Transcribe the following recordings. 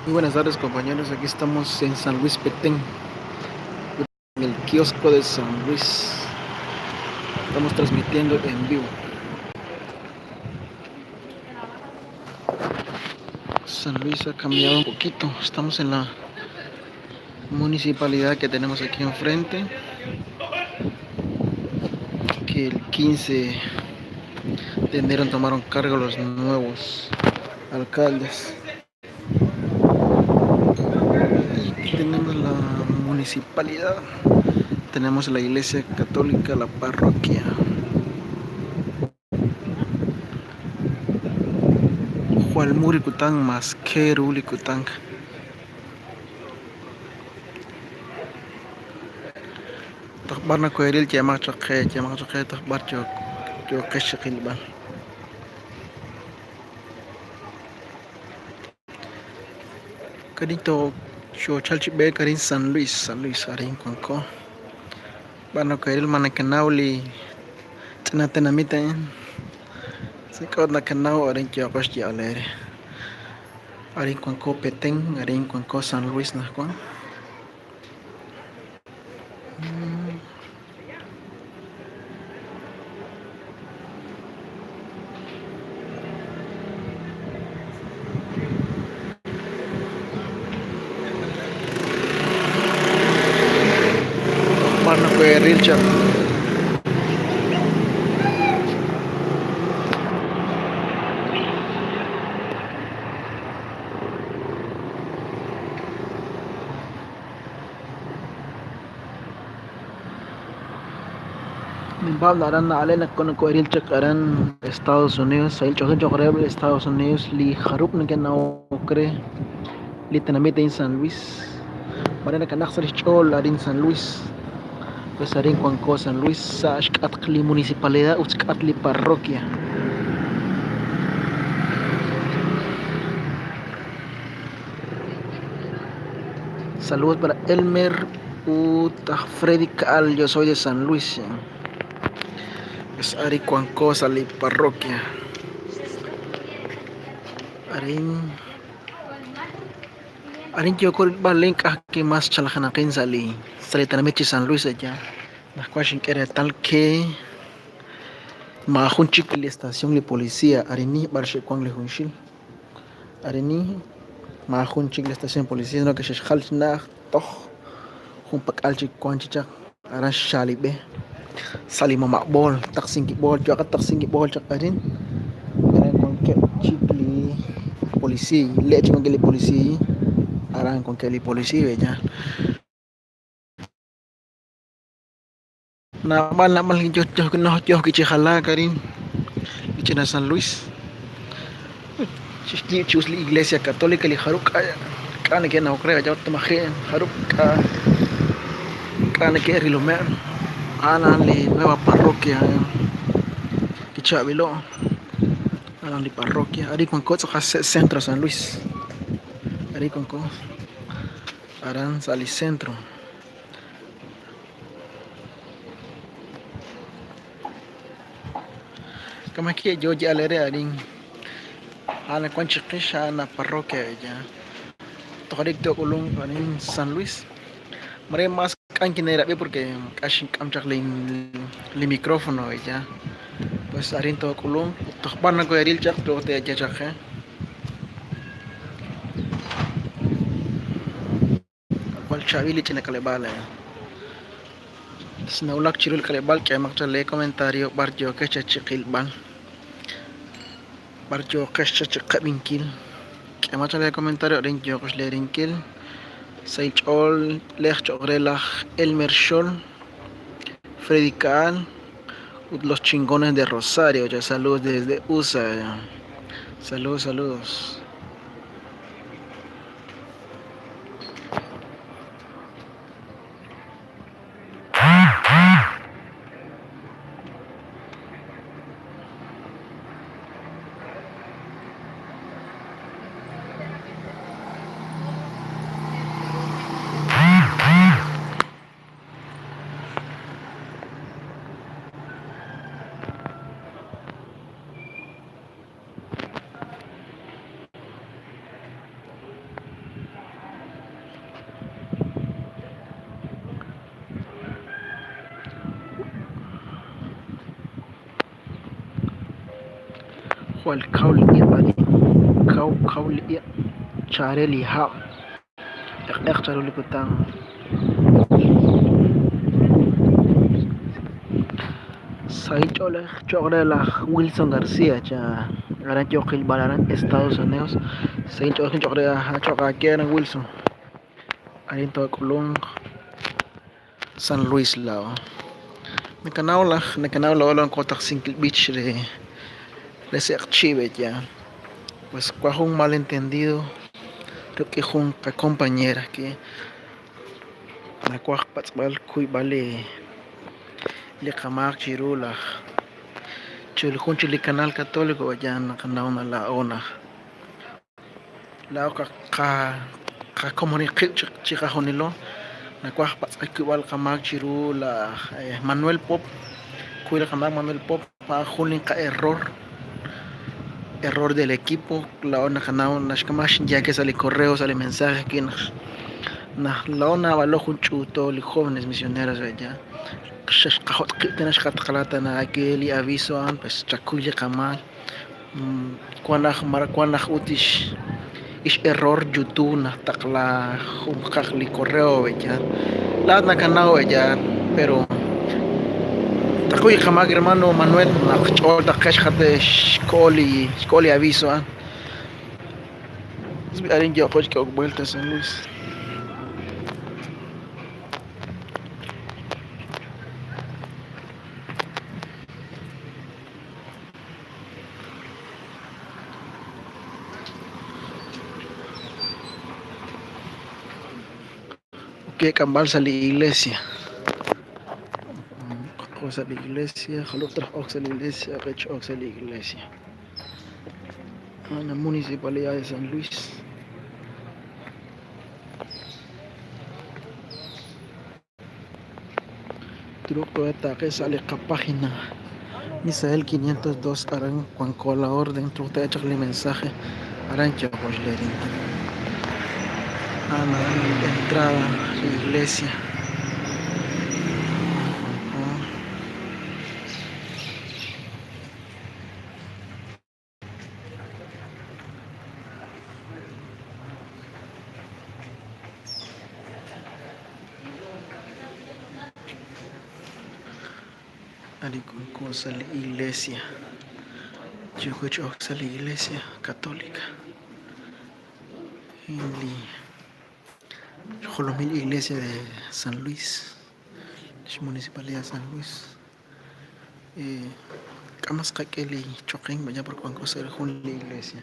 Muy buenas tardes compañeros, aquí estamos en San Luis Petén, en el kiosco de San Luis. Estamos transmitiendo en vivo. San Luis ha cambiado un poquito, estamos en la municipalidad que tenemos aquí enfrente, que el 15 de enero tomaron cargo los nuevos alcaldes. Y aquí tenemos la municipalidad, tenemos la iglesia católica, la parroquia. Hualmuricután más Kerulicután. تخبرنا كويريل جامعة شقية تخبر جو قش قلبان كديتو شو تشالش بي كارين سان لويس أرين كونكو برنا كويريل مانا كناولي تنا ميتين سيكودنا كناو أرين جو قش جي أليري أرين كونكو بيتين أرين كونكو سان لويس نحكوان برنا كويريل جا من بعض أرنا علينا كنا كويريل جا أران Estados Unidos سايل جوهن جو قريب Estados Unidos لي خروب نكن أو كري لي تناميت إن سان لويس مرينا كان نخسر شغل أرين سان لويس pues harín Cuanco, San Luis, Xcatli municipalidad, Uxcatli parroquia. Saludos para Elmer Freddy Cal, yo soy de San Luis. Es Ari Cuanco, Sali parroquia. Arin yo con Balink aquí más chalajanakin sali tanamichi San Luis allá. Las cuashin que era tal que Mahun chiqui la estación de policía, Arini Barshe Kwang le Hunshil. Arini Mahun chiqui la estación de policía, no que se halchnach toch. Humpak alchik kwanchichak aran shalibe salima makbol taksingi bol jo akat taksingi bol chak arin aran kon ke chikli polisi leche kon ke li polisi aran kon ke li polisi beja na mal jo no jo ki chala karin ichina San Luis chisti chusli iglesia católica li haruk kana ke na okre ja tamaje haruk kana ke rilomer Alan li nueva parroquia Kichabilo Alan li parroquia Ari con cocho centro San Luis Ari con co Aran sali centro kama kia yo ya lere arin ana kwanchi kisha na parroquia ya tokarik to ulung arin San Luis mare mas kan kinera be porque kashin kamchak li micrófono ya pues arin to kulung tokban ko eril chak to te ya chak wal chavili chine kalebala Snaulak chirul kalebal que makchale comentario barjo que chachikil ban barjo que chachikabinkil que makchale comentario rinjo que le rinkil Saichol lech chogrelach Elmer Scholl Freddy Kaal los chingones de Rosario ya saludos desde USA ya. Saludos والكول إيطالي كول شارلي ها اختاروا لي كتان Chole la Wilson García cha garan chokil balaran Estados Unidos sai chokre ha choka Kieran Wilson arin to kulung San Luis lao me canao la olon kotak single beach le se archive ya pues cuajo un malentendido creo que jun ka compañera que na cuaj patsbal kuy vale le kamar chirula chuli canal católico ya na canal na la ona la ka comunique chica honilo na cuaj patsbal kuy val kamar chirula Manuel Pop kuy la kamar Manuel Pop pa julin ka error del equipo la ona canal na shkamash ya que sale correo sale mensaje que la ona valo junchuto li jóvenes misioneros ya qahot qitenash qatqalata na aquel aviso an pues chakulle kamal kwanaj utish ish error youtube na taqla li correo ya la na canao ya pero takuy kamal hermano Manuel na chol taqash khate shkoli aviso an arin yo qoch que vuelta San Luis. Que cambalsa la iglesia. Cosa la iglesia, jalotras oxa la iglesia, rech oxa la iglesia. En la municipalidad de San Luis. Truco de ataque sale a página. Misael 502 harán cuando la orden, tú te echas el mensaje, harán que os leerin. Entrada a la iglesia. Cosa la iglesia. Yo escucho la iglesia católica. La iglesia de San Luis, la municipalidad de San Luis. Camas que le choquen vaya por cuando se la iglesia.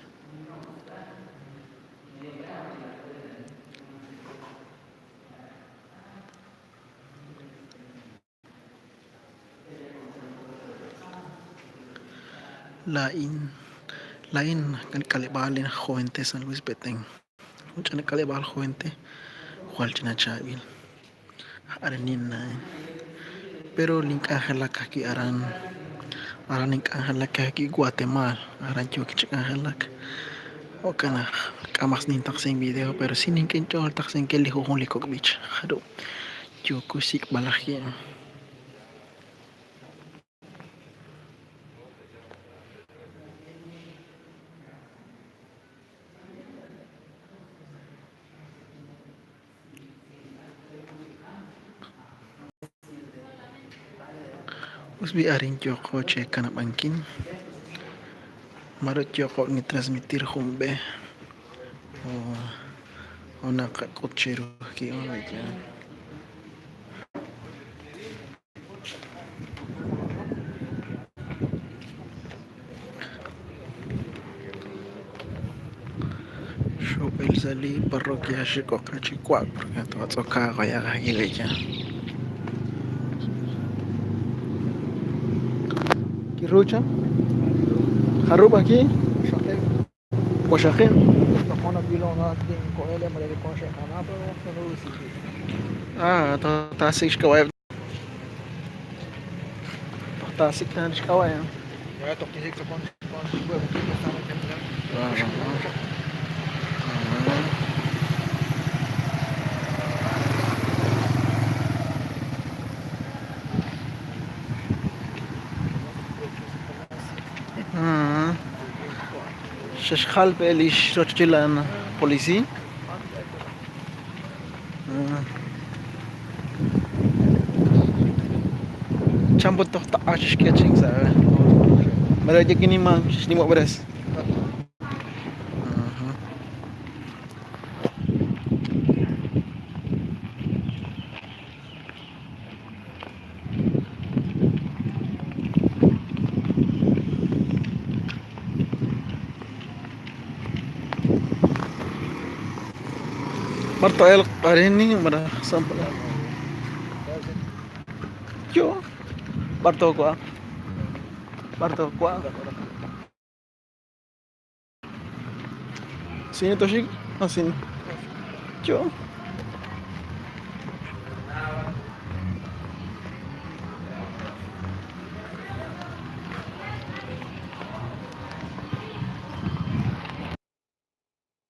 La in calibal en Joente San Luis Betén. Mucha calibal Joente, Jualchina Chavil. Arenina. Pero link Ángela aquí harán link Ángela aquí Guatemala. Harán yo que Ángela. O cana camas ni taxen video, pero sin link en chol taxen que le juego le cockbich. Jaro. Yo kusik balajien. Usbi arin yo coche canabankin. Marot yo ni transmitir jumbe. O una cochero aquí ahora ya. Yo el salí parroquia Chico Cachicuac porque todo tocaba ya Aguileya. Kirucha, Haruba aquí, Guayaquil. Tá assim que eu tá assim que antes que eu é. Eu tô aqui com Shashkhal Pelish Rochilan Policy. Campur toh tak asyik catching saya. Mereka kini mang ni mau beres. Marto el hari ini mana sampel. Yo, Barto kuah. Sini toh sih, sini. Yo.